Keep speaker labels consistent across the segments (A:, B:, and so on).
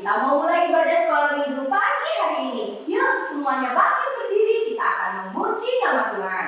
A: Kita mau mulai ibadah sholat minggu pagi hari ini. Yuk semuanya bangkit berdiri, kita akan memuji nama Tuhan.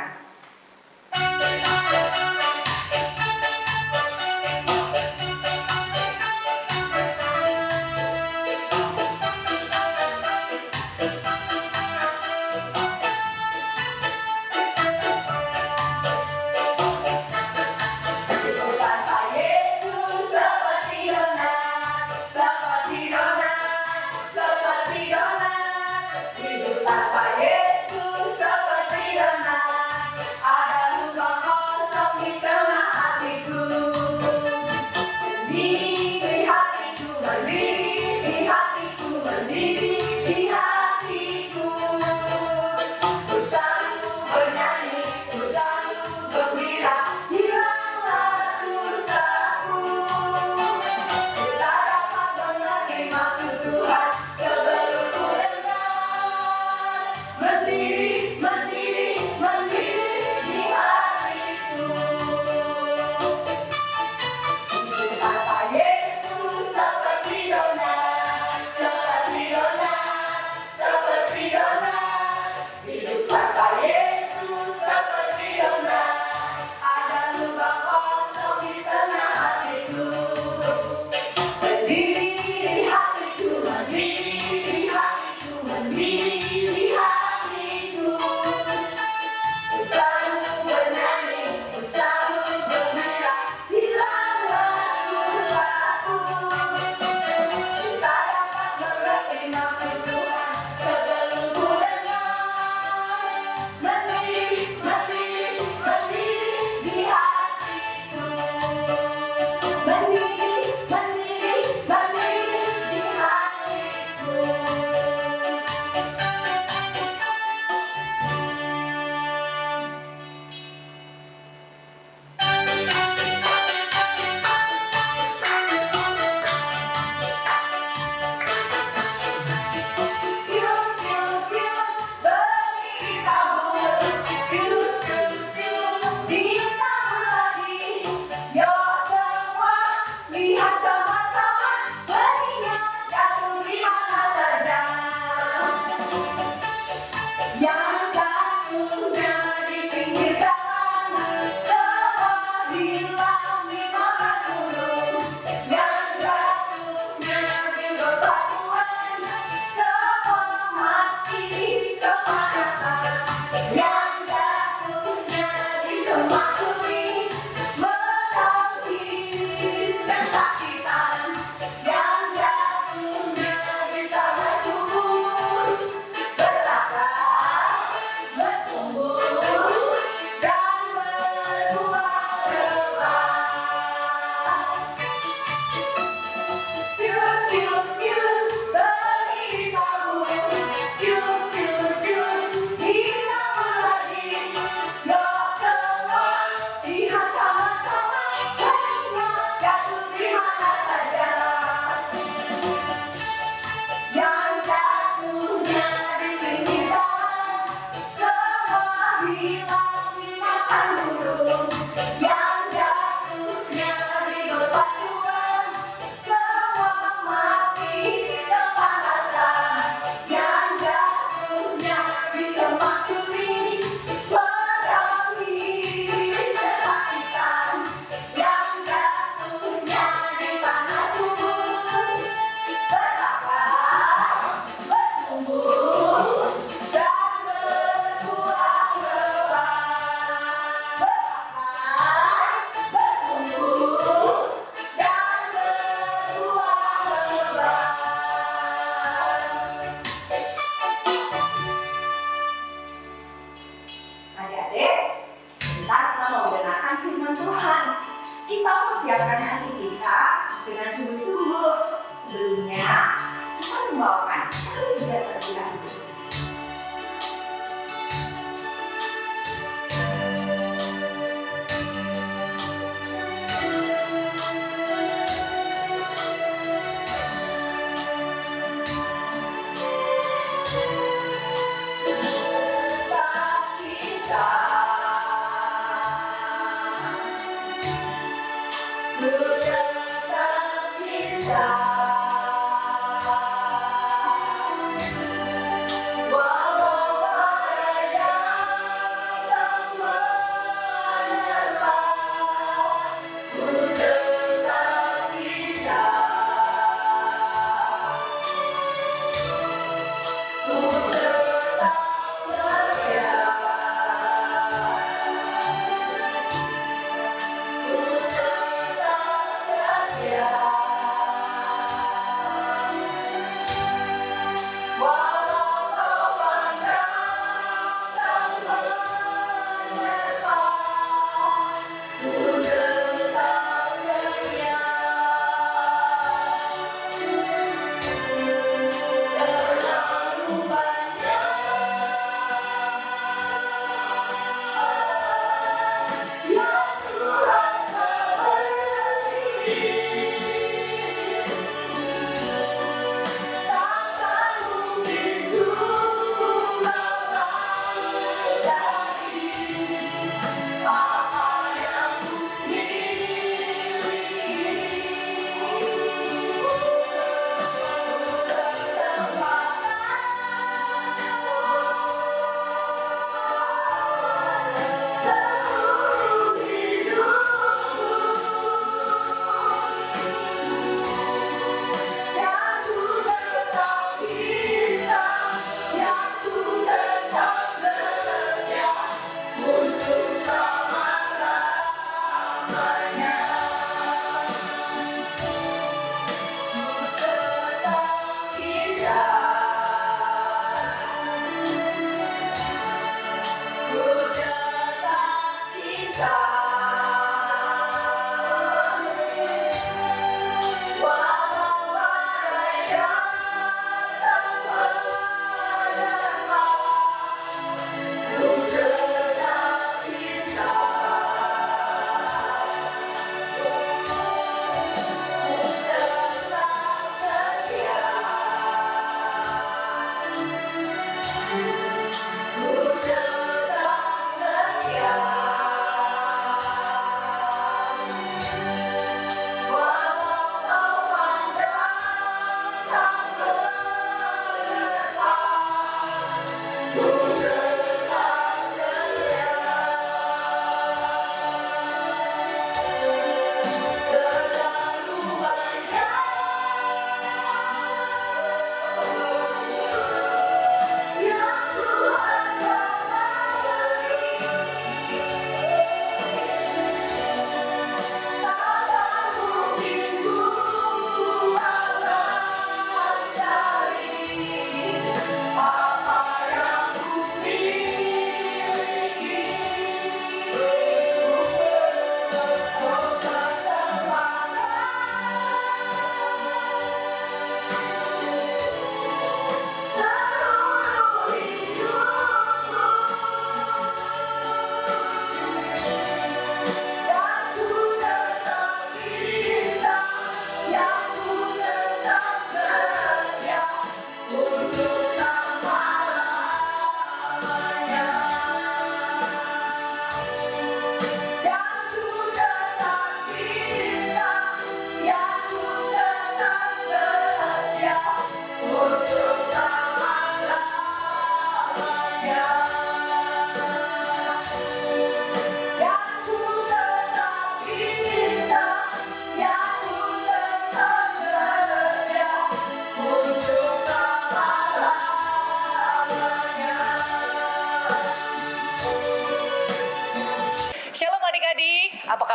B: Ku tetap cinta.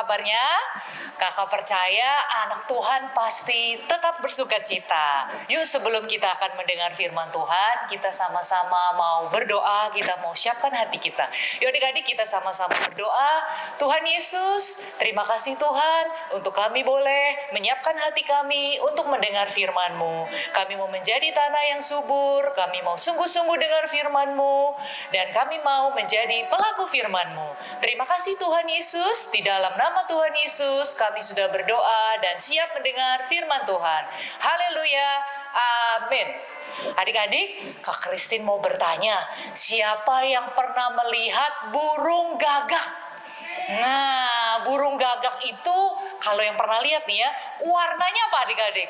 B: kabarnya? Kakak percaya anak Tuhan pasti tetap bersuka cita. Yuk sebelum kita akan mendengar firman Tuhan, kita sama-sama mau berdoa, kita mau siapkan hati kita. Yuk adik-adik kita sama-sama berdoa. Tuhan Yesus, terima kasih Tuhan untuk kami boleh menyiapkan hati kami untuk mendengar firman-Mu. Kami mau menjadi tanah yang subur, kami mau sungguh-sungguh dengar firman-Mu, dan kami mau menjadi pelaku firman-Mu. Terima kasih Tuhan Yesus, di dalam nama Tuhan Yesus kami sudah berdoa dan siap mendengar firman Tuhan. Haleluya, amin. Adik-adik, Kak Christine mau bertanya, siapa yang pernah melihat burung gagak? Nah, burung gagak itu kalau yang pernah lihat nih ya, warnanya apa adik-adik?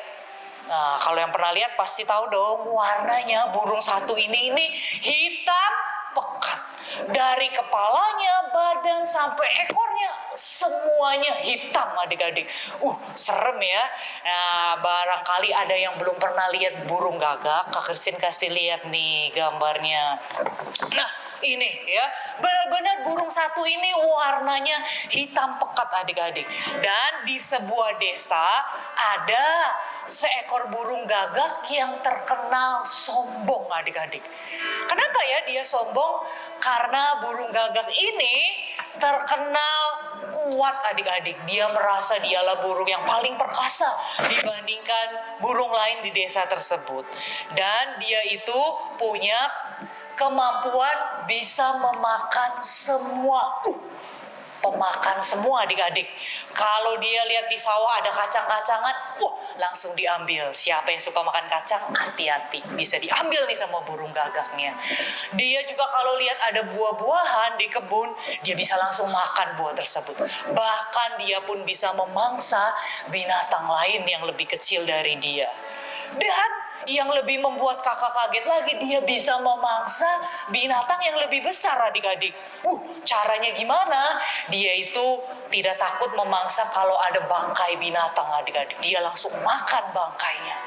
B: Nah, kalau yang pernah lihat pasti tahu dong, warnanya burung satu ini hitam pekat. Dari kepalanya, badan, sampai ekornya, semuanya hitam adik-adik. Serem ya. Nah, barangkali ada yang belum pernah lihat burung gagak. Kak Christine kasih lihat nih gambarnya. Nah, ini ya, benar-benar burung satu ini warnanya hitam pekat adik-adik. Dan di sebuah desa ada seekor burung gagak yang terkenal sombong adik-adik. Kenapa ya dia sombong? Karena burung gagak ini terkenal kuat adik-adik. Dia merasa dialah burung yang paling perkasa dibandingkan burung lain di desa tersebut. Dan dia itu punya kemampuan bisa memakan semua. Pemakan semua adik-adik. Kalau dia lihat di sawah ada kacang-kacangan, langsung diambil. Siapa yang suka makan kacang, hati-hati. Bisa diambil nih sama burung gagaknya. Dia juga kalau lihat ada buah-buahan di kebun, dia bisa langsung makan buah tersebut. Bahkan dia pun bisa memangsa binatang lain yang lebih kecil dari dia. Dan yang lebih membuat kakak kaget lagi, dia bisa memangsa binatang yang lebih besar adik-adik. Caranya gimana? Dia itu tidak takut memangsa kalau ada bangkai binatang adik-adik. Dia langsung makan bangkainya.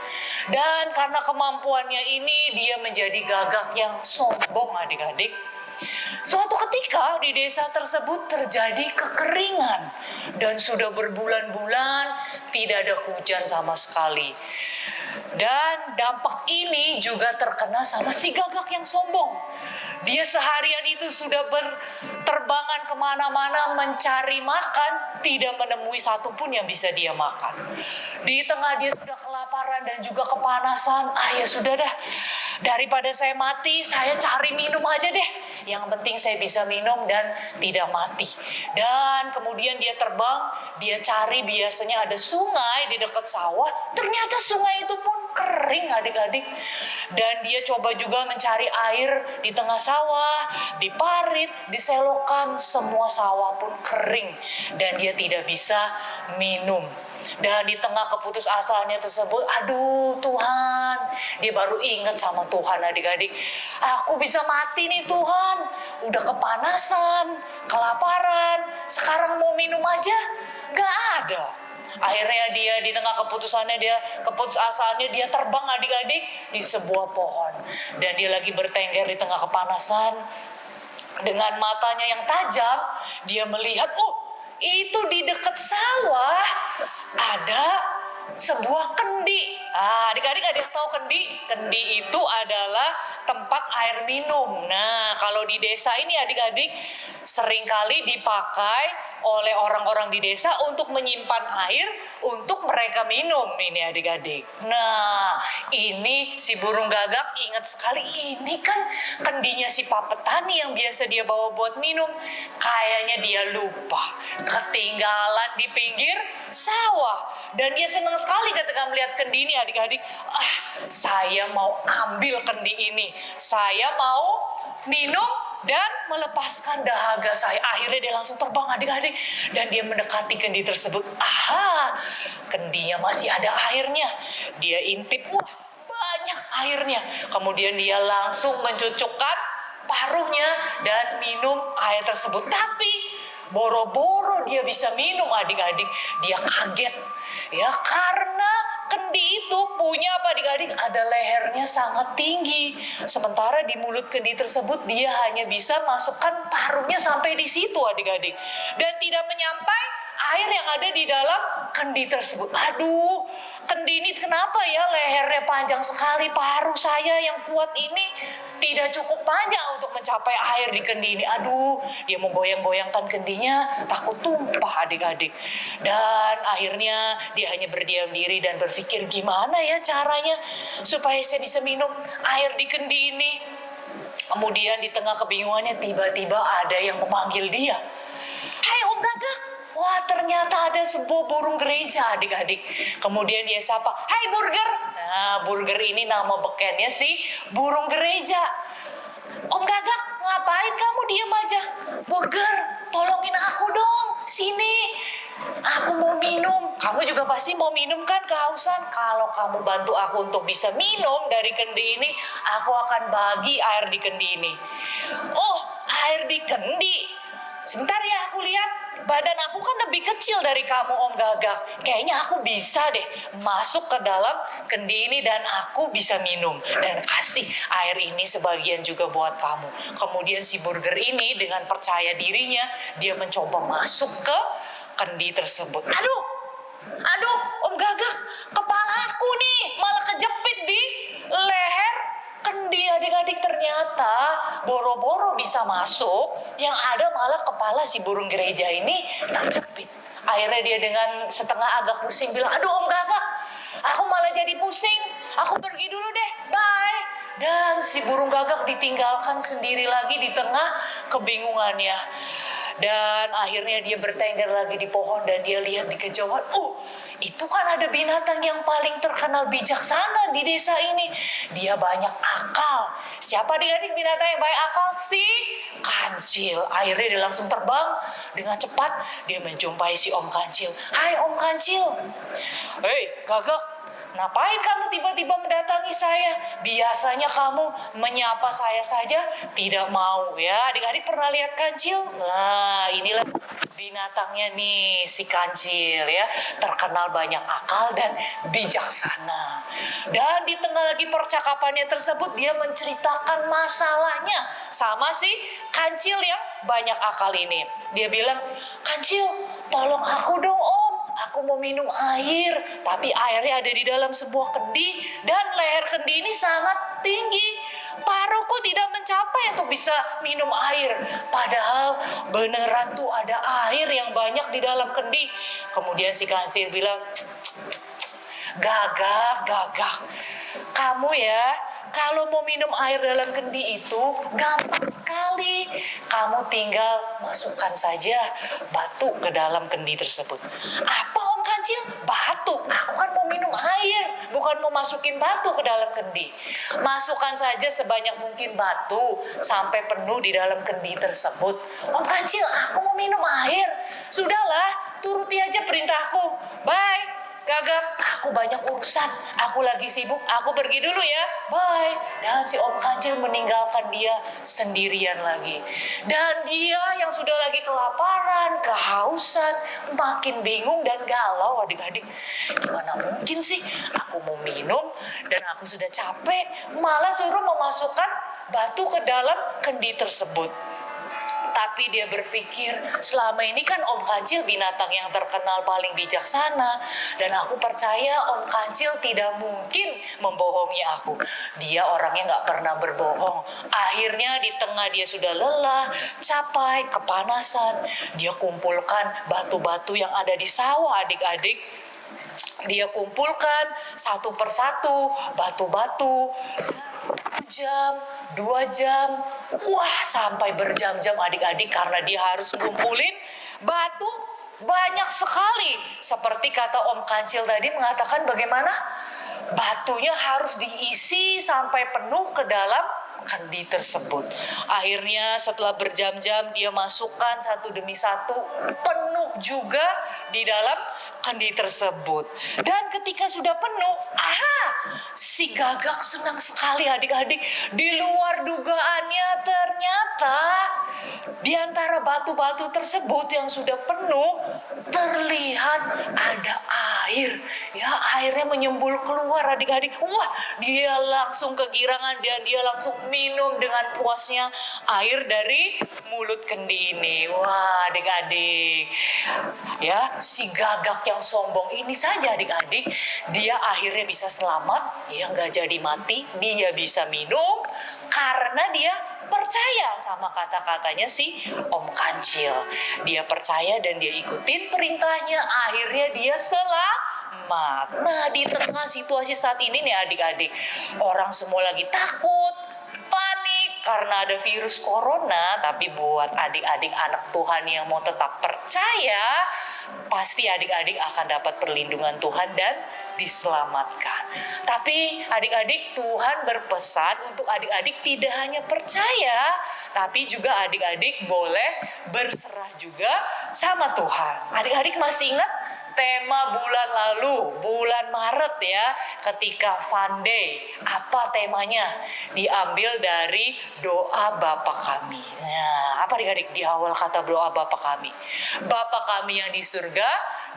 B: Dan karena kemampuannya ini, dia menjadi gagak yang sombong adik-adik. Suatu ketika di desa tersebut terjadi kekeringan. Dan sudah berbulan-bulan tidak ada hujan sama sekali. Dan dampak ini juga terkena sama si gagak yang sombong. Dia seharian itu sudah berterbangan kemana-mana mencari makan, tidak menemui satupun yang bisa dia makan. Di tengah dia sudah kelaparan dan juga kepanasan. Ya sudah dah, daripada saya mati, saya cari minum aja deh. Yang penting saya bisa minum dan tidak mati. Dan kemudian dia terbang, dia cari, biasanya ada sungai di dekat sawah. Ternyata sungai itu pun kering adik-adik. Dan dia coba juga mencari air di tengah sawah, di parit, di selokan, semua sawah pun kering. Dan dia tidak bisa minum. Dan di tengah keputusasaannya tersebut, aduh Tuhan, dia baru ingat sama Tuhan adik-adik. Aku bisa mati nih Tuhan, udah kepanasan, kelaparan, sekarang mau minum aja, gak ada. Akhirnya dia di tengah keputusasaannya dia terbang adik-adik di sebuah pohon. Dan dia lagi bertengger di tengah kepanasan. Dengan matanya yang tajam, dia melihat, itu di dekat sawah ada sebuah kendi. Adik-adik ada yang tahu kendi? Kendi itu adalah tempat air minum. Nah, kalau di desa ini adik-adik seringkali dipakai oleh orang-orang di desa untuk menyimpan air untuk mereka minum ini adik-adik. Nah, ini si burung gagak ingat sekali, ini kan kendinya si Pak Petani yang biasa dia bawa buat minum. Kayaknya dia lupa, ketinggalan di pinggir sawah. Dan dia senang sekali ketika melihat kendi ini adik-adik. Saya mau ambil kendi ini, saya mau minum dan melepaskan dahaga saya. Akhirnya dia langsung terbang adik-adik. Dan dia mendekati kendi tersebut. Kendinya masih ada airnya. Dia intip, banyak airnya. Kemudian dia langsung mencucukkan paruhnya dan minum air tersebut. Tapi boro-boro dia bisa minum adik-adik. Dia kaget. Ya karena kendi itu punya apa adik-adik? Ada lehernya sangat tinggi. Sementara di mulut kendi tersebut dia hanya bisa masukkan paruhnya sampai di situ adik-adik. Dan tidak menyampai air yang ada di dalam kendi tersebut. Aduh, kendi ini kenapa ya lehernya panjang sekali, paruh saya yang kuat ini tidak cukup panjang untuk mencapai air di kendi ini. Aduh, dia mau goyang-goyangkan kendinya, takut tumpah adik-adik. Dan akhirnya dia hanya berdiam diri dan berpikir gimana ya caranya supaya saya bisa minum air di kendi ini. Kemudian di tengah kebingungannya tiba-tiba ada yang memanggil dia. Hai Om Gagak. Wah, ternyata ada sebuah burung gereja adik-adik. Kemudian dia sapa, hai Burger. Nah, Burger ini nama bekennya si burung gereja. Om Gagak, ngapain kamu diam aja? Burger, tolongin aku dong, sini. Aku mau minum. Kamu juga pasti mau minum kan, kehausan? Kalau kamu bantu aku untuk bisa minum dari kendi ini, aku akan bagi air di kendi ini. Oh, air di kendi. Sebentar ya, aku lihat. Badan aku kan lebih kecil dari kamu Om Gagak. Kayaknya aku bisa deh masuk ke dalam kendi ini dan aku bisa minum. Dan kasih air ini sebagian juga buat kamu. Kemudian si Burger ini dengan percaya dirinya, dia mencoba masuk ke kendi tersebut. Aduh, Om Gagak, kepala aku nih malah kejepit di leher kendi adik-adik. Ternyata boro-boro bisa masuk, yang ada malah kepala si burung gereja ini terjepit. Akhirnya dia dengan setengah agak pusing bilang, aduh Om Gagak, aku malah jadi pusing, aku pergi dulu deh, bye. Dan si burung gagak ditinggalkan sendiri lagi di tengah kebingungannya. Dan akhirnya dia bertengger lagi di pohon dan dia lihat di kejauhan, itu kan ada binatang yang paling terkenal bijaksana di desa ini. Dia banyak akal. Siapa adik-adik binatang yang banyak akal? Si Kancil. Akhirnya dia langsung terbang dengan cepat. Dia menjumpai si Om Kancil. Hai Om Kancil. Hei Gagak, ngapain kamu tiba-tiba mendatangi saya? Biasanya kamu menyapa saya saja, tidak mau ya. Adik-adik pernah lihat kancil? Nah, inilah binatangnya nih, si kancil ya. Terkenal banyak akal dan bijaksana. Dan di tengah lagi percakapannya tersebut, dia menceritakan masalahnya sama si kancil yang banyak akal ini. Dia bilang, Kancil, tolong aku dong Om. Aku mau minum air, tapi airnya ada di dalam sebuah kendi dan leher kendi ini sangat tinggi. Paruhku tidak mencapai untuk bisa minum air. Padahal beneran tuh ada air yang banyak di dalam kendi. Kemudian si kancil bilang, Gagak, kamu ya, kalau mau minum air dalam kendi itu gampang sekali. Kamu tinggal masukkan saja batu ke dalam kendi tersebut. Apa Om Kancil? Batu. Aku kan mau minum air, bukan mau masukin batu ke dalam kendi. Masukkan saja sebanyak mungkin batu sampai penuh di dalam kendi tersebut. Om Kancil, aku mau minum air. Sudahlah, turuti aja perintahku. Bye. Gagak, aku banyak urusan, aku lagi sibuk, aku pergi dulu ya, bye. Dan si Om Kancil meninggalkan dia sendirian lagi. Dan dia yang sudah lagi kelaparan, kehausan, makin bingung dan galau adik-adik. Gimana mungkin sih, aku mau minum dan aku sudah capek, malah suruh memasukkan batu ke dalam kendi tersebut. Tapi dia berpikir, selama ini kan Om Kancil binatang yang terkenal paling bijaksana. Dan aku percaya Om Kancil tidak mungkin membohongi aku. Dia orangnya gak pernah berbohong. Akhirnya di tengah dia sudah lelah, capek, kepanasan. Dia kumpulkan batu-batu yang ada di sawah adik-adik. Dia kumpulkan satu persatu batu-batu. 1 jam, 2 jam, wah sampai berjam-jam adik-adik karena dia harus ngumpulin batu banyak sekali. Seperti kata Om Kancil tadi mengatakan bagaimana batunya harus diisi sampai penuh ke dalam kendi tersebut. Akhirnya setelah berjam-jam dia masukkan satu demi satu, penuh juga di dalam kendi tersebut. Dan ketika sudah penuh, si Gagak senang sekali adik-adik. Di luar dugaannya ternyata di antara batu-batu tersebut yang sudah penuh terlihat ada air. Ya, airnya menyembul keluar adik-adik. Wah, dia langsung kegirangan dan dia langsung minum dengan puasnya air dari mulut kendi ini. Wah, adik-adik, ya, si gagak yang sombong ini saja adik-adik, dia akhirnya bisa selamat, ya nggak jadi mati, dia bisa minum karena dia percaya sama kata-katanya si Om Kancil. Dia percaya dan dia ikutin perintahnya, akhirnya dia selamat. Nah, di tengah situasi saat ini nih adik-adik, orang semua lagi takut, panik karena ada virus corona, tapi buat adik-adik anak Tuhan yang mau tetap percaya, pasti adik-adik akan dapat perlindungan Tuhan dan diselamatkan. Tapi adik-adik, Tuhan berpesan untuk adik-adik tidak hanya percaya, tapi juga adik-adik boleh berserah juga sama Tuhan. Adik-adik masih ingat tema bulan lalu, bulan Maret ya, ketika Fun Day. Apa temanya? Diambil dari doa Bapa kami. Nah, apa adik-adik di awal kata doa Bapa kami? Bapa kami yang di surga,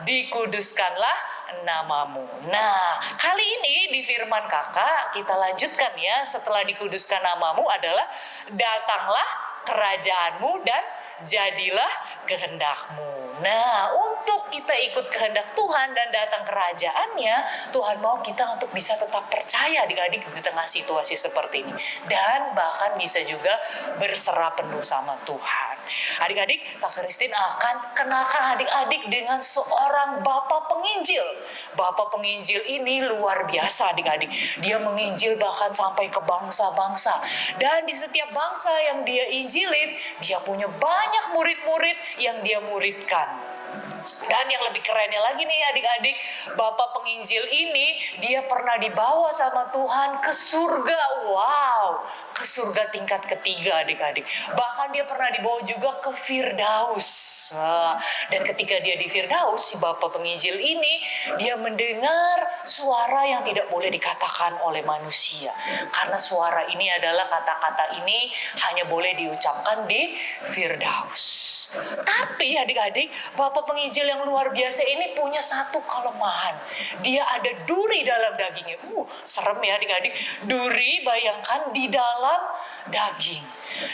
B: dikuduskanlah namamu. Nah, kali ini di firman kakak kita lanjutkan ya, setelah dikuduskan namamu adalah datanglah kerajaanmu dan jadilah kehendakmu. Nah, untuk kita ikut kehendak Tuhan dan datang kerajaannya, Tuhan mau kita untuk bisa tetap percaya adik-adik di tengah situasi seperti ini. Dan bahkan bisa juga berserah penuh sama Tuhan. Adik-adik, Kak Christine akan kenalkan adik-adik dengan seorang Bapak Penginjil. Bapak Penginjil ini luar biasa adik-adik. Dia menginjil bahkan sampai ke bangsa-bangsa. Dan di setiap bangsa yang dia injilin, dia punya banyak murid-murid yang dia muridkan. Dan yang lebih kerennya lagi nih adik-adik, Bapak Penginjil ini dia pernah dibawa sama Tuhan ke surga. Wow, ke surga tingkat ketiga adik-adik. Bahkan dia pernah dibawa juga ke Firdaus. Dan ketika dia di Firdaus, si Bapak Penginjil ini dia mendengar suara yang tidak boleh dikatakan oleh manusia. Karena suara ini adalah kata-kata ini hanya boleh diucapkan di Firdaus. Tapi adik-adik, Bapak Penginjil yang luar biasa ini punya satu kelemahan. Dia ada duri dalam dagingnya. Serem ya adik-adik. Duri bayangkan di dalam daging.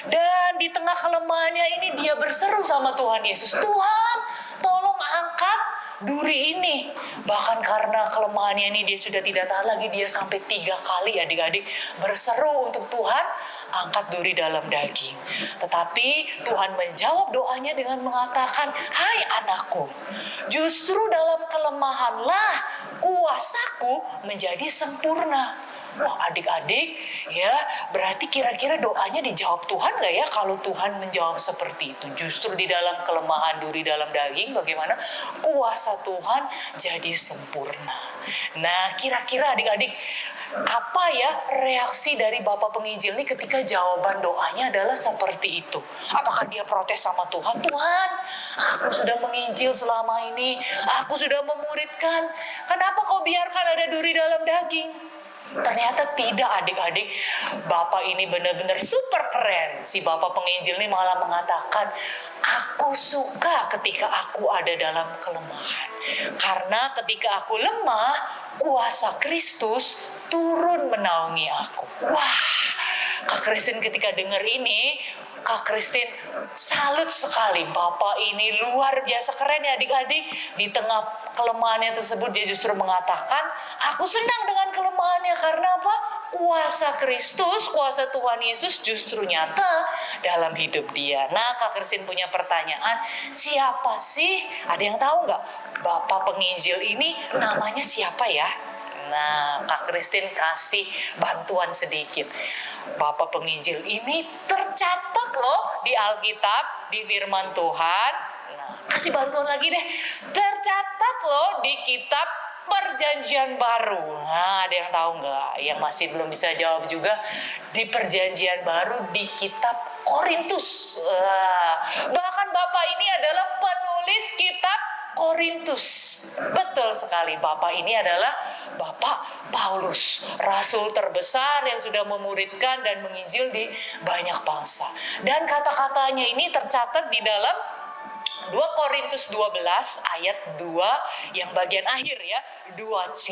B: Dan di tengah kelemahannya ini dia berseru sama Tuhan Yesus. Tuhan, tolong angkat duri ini. Bahkan karena kelemahannya ini dia sudah tidak tahan lagi, dia sampai 3 kali adik-adik berseru untuk Tuhan angkat duri dalam daging. Tetapi Tuhan menjawab doanya dengan mengatakan, hai anakku, justru dalam kelemahanlah kuasaku menjadi sempurna. Wah adik-adik ya, berarti kira-kira doanya dijawab Tuhan gak ya kalau Tuhan menjawab seperti itu? Justru di dalam kelemahan duri dalam daging bagaimana kuasa Tuhan jadi sempurna. Nah kira-kira adik-adik apa ya reaksi dari Bapak Penginjil ini ketika jawaban doanya adalah seperti itu? Apakah dia protes sama Tuhan? Tuhan, aku sudah menginjil selama ini, aku sudah memuridkan, kenapa kau biarkan ada duri dalam daging? Ternyata tidak adik-adik. Bapak ini benar-benar super keren. Si Bapak Penginjil ini malah mengatakan, aku suka ketika aku ada dalam kelemahan. Karena ketika aku lemah, kuasa Kristus turun menaungi aku. Wah, Kak Christine ketika dengar ini, Kak Christine salut sekali. Bapak ini luar biasa keren ya adik-adik. Di tengah kelemahannya tersebut dia justru mengatakan, aku senang dengan kelemahannya. Karena apa? Kuasa Kristus, kuasa Tuhan Yesus justru nyata dalam hidup dia. Nah Kak Christine punya pertanyaan, siapa sih? Ada yang tahu nggak? Bapak Penginjil ini namanya siapa ya? Nah, Kak Christine kasih bantuan sedikit. Bapak Penginjil ini tercatat loh di Alkitab, di firman Tuhan. Nah, kasih bantuan lagi deh. Tercatat loh di kitab Perjanjian Baru. Nah, ada yang tahu nggak? Yang masih belum bisa jawab juga, di Perjanjian Baru di kitab Korintus. Bahkan Bapak ini adalah penulis kitab Korintus. Betul sekali, Bapak ini adalah Bapak Paulus, rasul terbesar yang sudah memuridkan dan menginjil di banyak bangsa. Dan kata-katanya ini tercatat di dalam 2 Korintus 12 ayat 2 yang bagian akhir ya, 2C.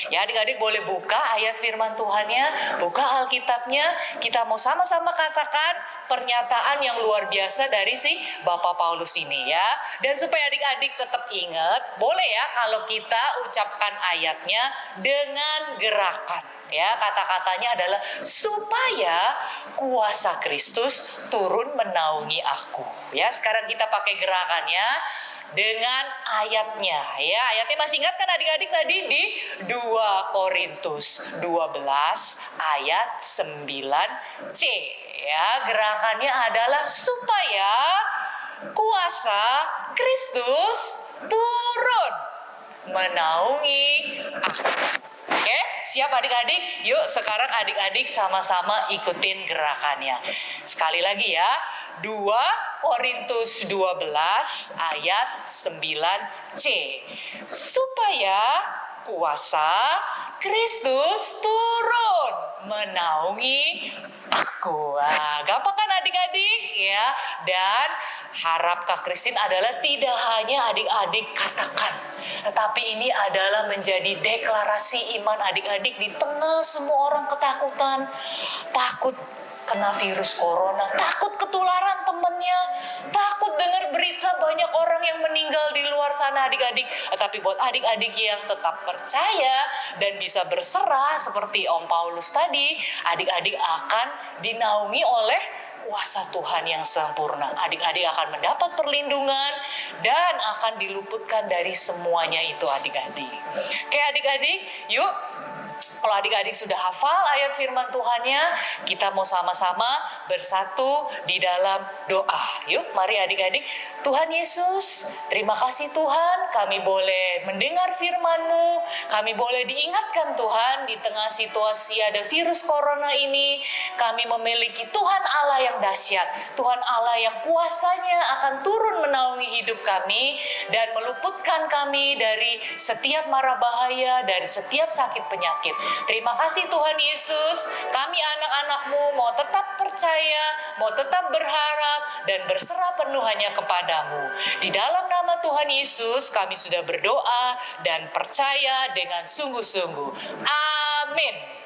B: Ya adik-adik boleh buka ayat firman Tuhannya, buka Alkitabnya, kita mau sama-sama katakan pernyataan yang luar biasa dari si Bapak Paulus ini ya. Dan supaya adik-adik tetap ingat, boleh ya kalau kita ucapkan ayatnya dengan gerakan. Ya, kata-katanya adalah supaya kuasa Kristus turun menaungi aku. Ya, sekarang kita pakai gerakannya dengan ayatnya. Ya, ayatnya masih ingat kan adik-adik tadi di 2 Korintus 12 ayat 9C. Ya, gerakannya adalah supaya kuasa Kristus turun menaungi aku. Oke, siap adik-adik? Yuk sekarang adik-adik sama-sama ikutin gerakannya. Sekali lagi ya, 2 Korintus 12 ayat 9C. Supaya kuasa Kristus turun menaungi aku. Nah, gampang kan adik-adik ya? Dan harap Kak Christine adalah tidak hanya adik-adik katakan, tetapi ini adalah menjadi deklarasi iman adik-adik di tengah semua orang ketakutan. Takut kena virus corona, takut ketularan temennya, takut dengar berita banyak orang yang meninggal di luar sana adik-adik. Tapi buat adik-adik yang tetap percaya dan bisa berserah seperti Om Paulus tadi, adik-adik akan dinaungi oleh kuasa Tuhan yang sempurna. Adik-adik akan mendapat perlindungan dan akan diluputkan dari semuanya itu adik-adik. Oke adik-adik, yuk. Kalau adik-adik sudah hafal ayat firman Tuhannya, kita mau sama-sama bersatu di dalam doa. Yuk, mari adik-adik. Tuhan Yesus, terima kasih Tuhan, kami boleh mendengar firman-Mu, kami boleh diingatkan Tuhan di tengah situasi ada virus corona ini, kami memiliki Tuhan Allah yang dahsyat, Tuhan Allah yang kuasanya akan turun menaungi hidup kami dan meluputkan kami dari setiap mara bahaya, dari setiap sakit penyakit. Terima kasih Tuhan Yesus, kami anak-anak-Mu mau tetap percaya, mau tetap berharap dan berserah penuh hanya kepadamu. Di dalam nama Tuhan Yesus kami sudah berdoa dan percaya dengan sungguh-sungguh. Amin.